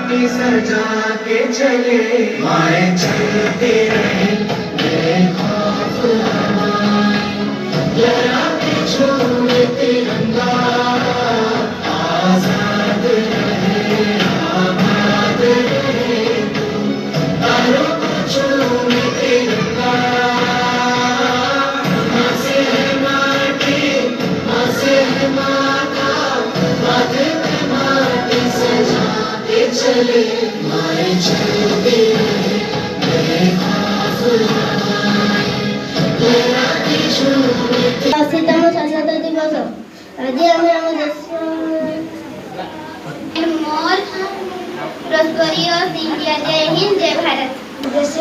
माटी सजा के चले माए चलते रहे बेखौफ हवाएं लहराते छोड़े तिरंगा आजाद रहे आबाद रहे तारों को छूए तिरंगा माँ से है माटी माँ से है माता माथे पे माटी सजा के चले माए चलते रहे बेखौफ हवाएं लहराते छोड़े अस्सीतम स्वतंत्रता दिवस आज आम देश मोर प्रस्पेरियस इंडिया जय हिंद जय भारत देश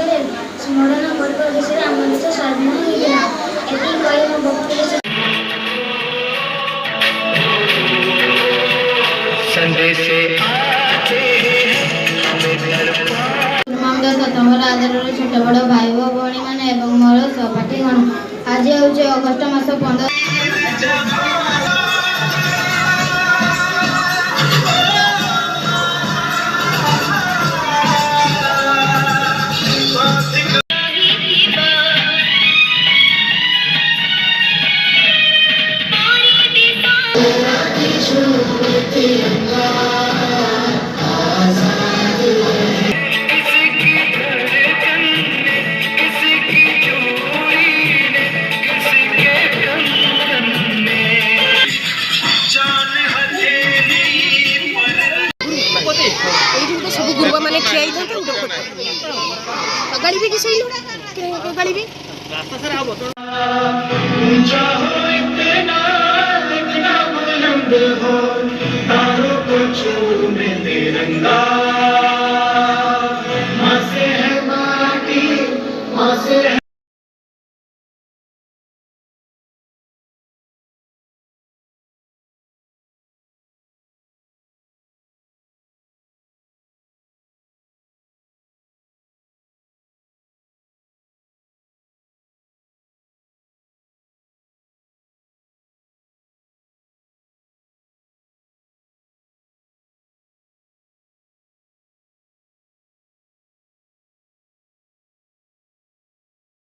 स्मरण कर देश आम देश स्वाधीन होगा ये कही मो वक्तव्य संदेश तमर आदर छोट बड़ भाई भाई मैंने मोर सहपाठीगण आज हूँ अगस्ट मास 15 सब गुरुआ माने खियाई गाड़ी भी किसी गाड़ी भी रास्ता सारा आबो ऊंचा हो इतना इतना बुलंद हो तारों को छूने तिरंगा